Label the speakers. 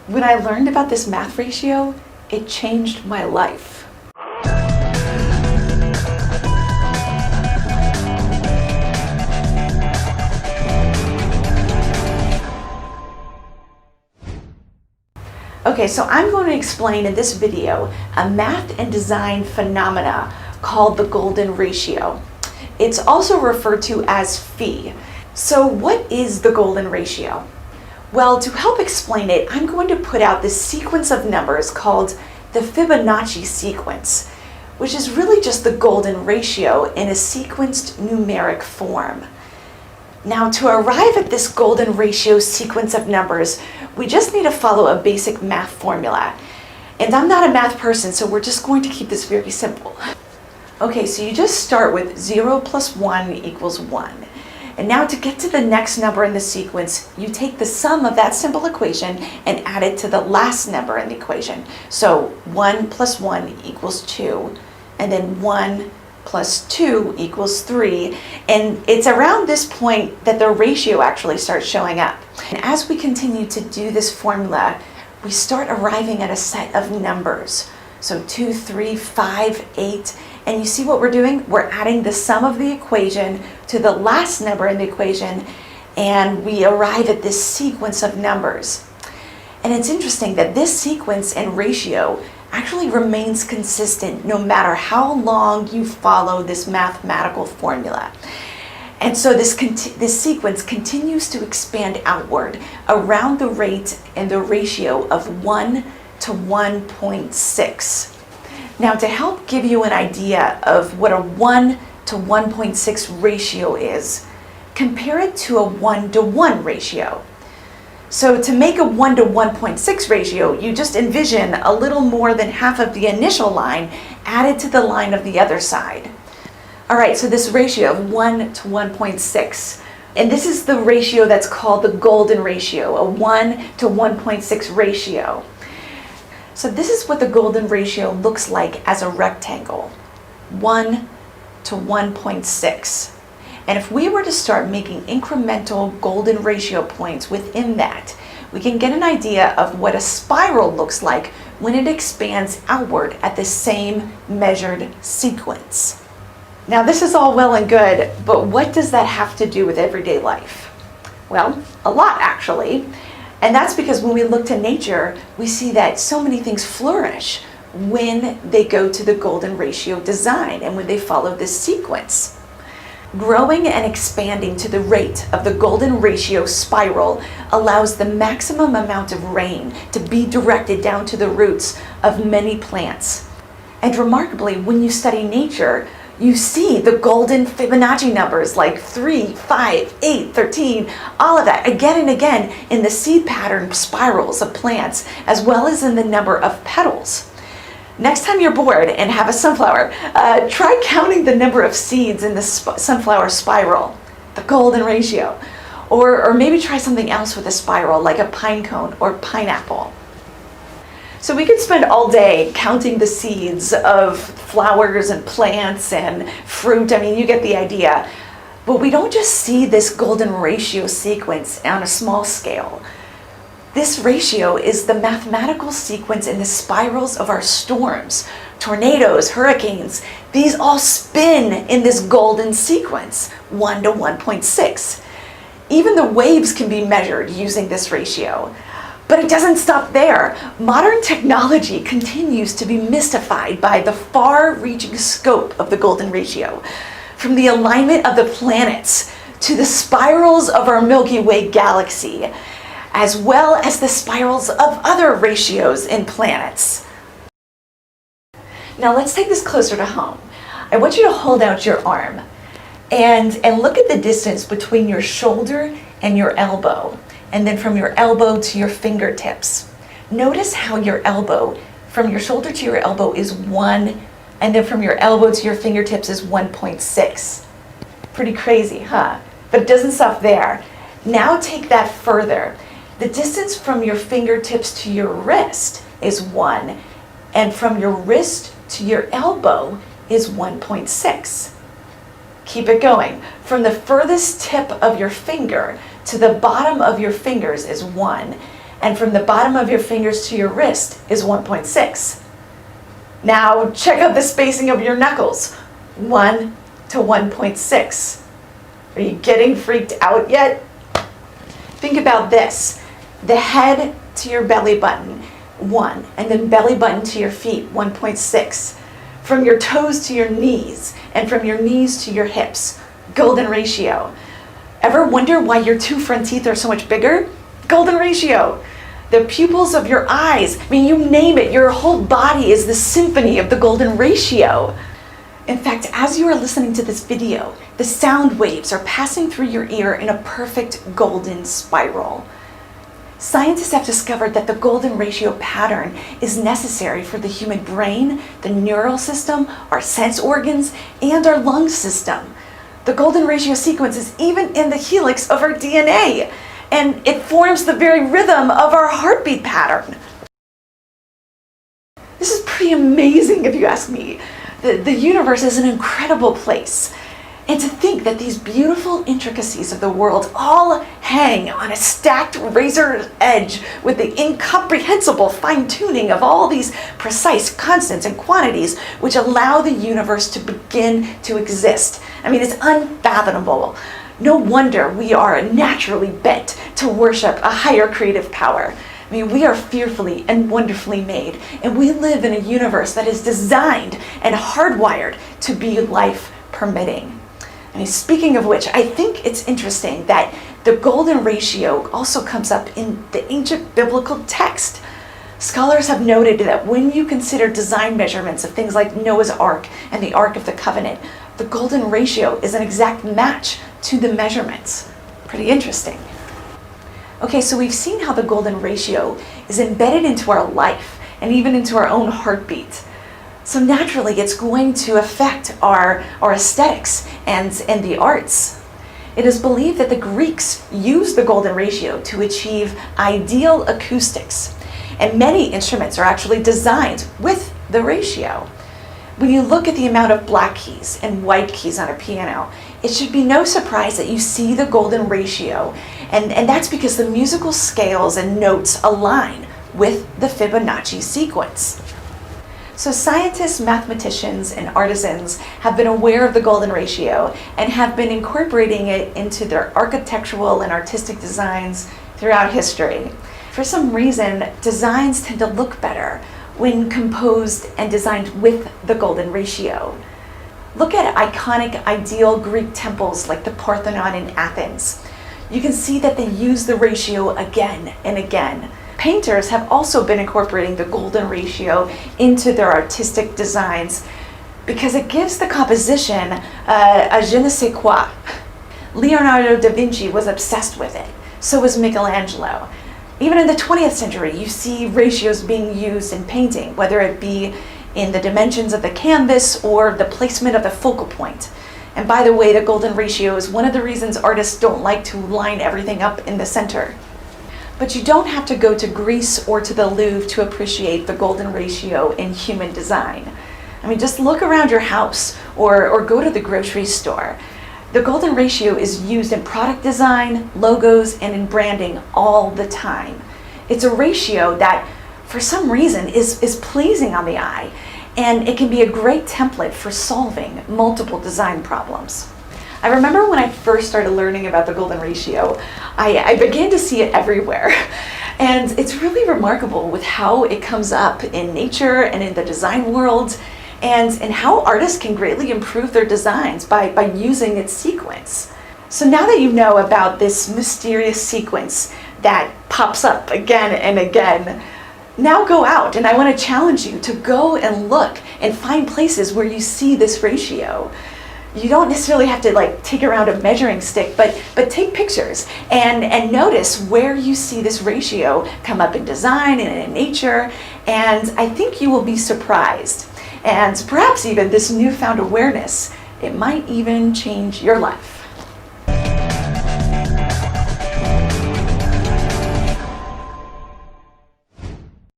Speaker 1: When I learned about this math ratio, it changed my life. Okay, so I'm going to explain in this video a math and design phenomena called the golden ratio. It's also referred to as phi. So what is the golden ratio? Well, to help explain it, I'm going to put out this sequence of numbers called the Fibonacci sequence, which is really just the golden ratio in a sequenced numeric form. Now, to arrive at this golden ratio sequence of numbers, we just need to follow a basic math formula. And I'm not a math person, so we're just going to keep this very simple. Okay, so you just start with 0 plus 1 equals 1. And now to get to the next number in the sequence, you take the sum of that simple equation and add it to the last number in the equation. So 1 plus 1 equals 2, and then 1 plus 2 equals 3. And it's around this point that the ratio actually starts showing up. And as we continue to do this formula, we start arriving at a set of numbers. So 2, 3, 5, 8. And you see what we're doing? We're adding the sum of the equation to the last number in the equation, and we arrive at this sequence of numbers. And it's interesting that this sequence and ratio actually remains consistent no matter how long you follow this mathematical formula. And so this sequence continues to expand outward around the rate and the ratio of 1 to 1.6. Now, to help give you an idea of what a 1 to 1.6 ratio is, compare it to a 1 to 1 ratio. So to make a 1 to 1.6 ratio, you just envision a little more than half of the initial line added to the line of the other side. All right, so this ratio of 1 to 1.6, and this is the ratio that's called the golden ratio, a 1 to 1.6 ratio. So this is what the golden ratio looks like as a rectangle, 1 to 1.6. And if we were to start making incremental golden ratio points within that, we can get an idea of what a spiral looks like when it expands outward at the same measured sequence. Now, this is all well and good, but what does that have to do with everyday life? Well, a lot actually. And that's because when we look to nature, we see that so many things flourish when they go to the golden ratio design and when they follow this sequence. Growing and expanding to the rate of the golden ratio spiral allows the maximum amount of rain to be directed down to the roots of many plants. And remarkably, when you study nature, you see the golden Fibonacci numbers like 3, 5, 8, 13, all of that again and again in the seed pattern spirals of plants, as well as in the number of petals. Next time you're bored and have a sunflower, try counting the number of seeds in the sunflower spiral, the golden ratio. Or maybe try something else with a spiral like a pine cone or pineapple. So we could spend all day counting the seeds of flowers and plants and fruit. I mean, you get the idea. But we don't just see this golden ratio sequence on a small scale. This ratio is the mathematical sequence in the spirals of our storms, tornadoes, hurricanes. These all spin in this golden sequence, 1 to 1.6. Even the waves can be measured using this ratio. But it doesn't stop there. Modern technology continues to be mystified by the far-reaching scope of the golden ratio, from the alignment of the planets to the spirals of our Milky Way galaxy, as well as the spirals of other ratios in planets. Now let's take this closer to home. I want you to hold out your arm and look at the distance between your shoulder and your elbow, and then from your elbow to your fingertips. Notice how your elbow, from your shoulder to your elbow is 1, and then from your elbow to your fingertips is 1.6. Pretty crazy, huh? But it doesn't stop there. Now take that further. The distance from your fingertips to your wrist is 1, and from your wrist to your elbow is 1.6. Keep it going. From the furthest tip of your finger to the bottom of your fingers is 1, and from the bottom of your fingers to your wrist is 1.6. Now check out the spacing of your knuckles, 1 to 1.6. Are you getting freaked out yet? Think about this. The head to your belly button, 1, and then belly button to your feet, 1.6. From your toes to your knees, and from your knees to your hips, golden ratio. Ever wonder why your 2 front teeth are so much bigger? Golden ratio. The pupils of your eyes, I mean, you name it, your whole body is the symphony of the golden ratio. In fact, as you are listening to this video, the sound waves are passing through your ear in a perfect golden spiral. Scientists have discovered that the golden ratio pattern is necessary for the human brain, the neural system, our sense organs, and our lung system. The golden ratio sequence is even in the helix of our DNA, and it forms the very rhythm of our heartbeat pattern. This is pretty amazing if you ask me. The universe is an incredible place. And to think that these beautiful intricacies of the world all hang on a stacked razor's edge with the incomprehensible fine-tuning of all these precise constants and quantities which allow the universe to begin to exist. I mean, it's unfathomable. No wonder we are naturally bent to worship a higher creative power. I mean, we are fearfully and wonderfully made, and we live in a universe that is designed and hardwired to be life permitting. I mean, speaking of which, I think it's interesting that the golden ratio also comes up in the ancient biblical text. Scholars have noted that when you consider design measurements of things like Noah's Ark and the Ark of the Covenant, the golden ratio is an exact match to the measurements. Pretty interesting. Okay, so we've seen how the golden ratio is embedded into our life and even into our own heartbeat. So naturally, it's going to affect our aesthetics and the arts. It is believed that the Greeks used the golden ratio to achieve ideal acoustics, and many instruments are actually designed with the ratio. When you look at the amount of black keys and white keys on a piano, it should be no surprise that you see the golden ratio, and that's because the musical scales and notes align with the Fibonacci sequence. So scientists, mathematicians, and artisans have been aware of the golden ratio and have been incorporating it into their architectural and artistic designs throughout history. For some reason, designs tend to look better when composed and designed with the golden ratio. Look at iconic ideal Greek temples like the Parthenon in Athens. You can see that they use the ratio again and again. Painters have also been incorporating the golden ratio into their artistic designs because it gives the composition a je ne sais quoi. Leonardo da Vinci was obsessed with it. So was Michelangelo. Even in the 20th century, you see ratios being used in painting, whether it be in the dimensions of the canvas or the placement of the focal point. And by the way, the golden ratio is one of the reasons artists don't like to line everything up in the center. But you don't have to go to Greece or to the Louvre to appreciate the golden ratio in human design. I mean, just look around your house or go to the grocery store. The golden ratio is used in product design, logos, and in branding all the time. It's a ratio that, for some reason, is pleasing on the eye, and it can be a great template for solving multiple design problems. I remember when I first started learning about the golden ratio, I began to see it everywhere. And it's really remarkable with how it comes up in nature and in the design world, and how artists can greatly improve their designs by using its sequence. So now that you know about this mysterious sequence that pops up again and again, now go out, and I want to challenge you to go and look and find places where you see this ratio. You don't necessarily have to take around a measuring stick, but take pictures and notice where you see this ratio come up in design and in nature, and I think you will be surprised. And perhaps even this newfound awareness, it might even change your life.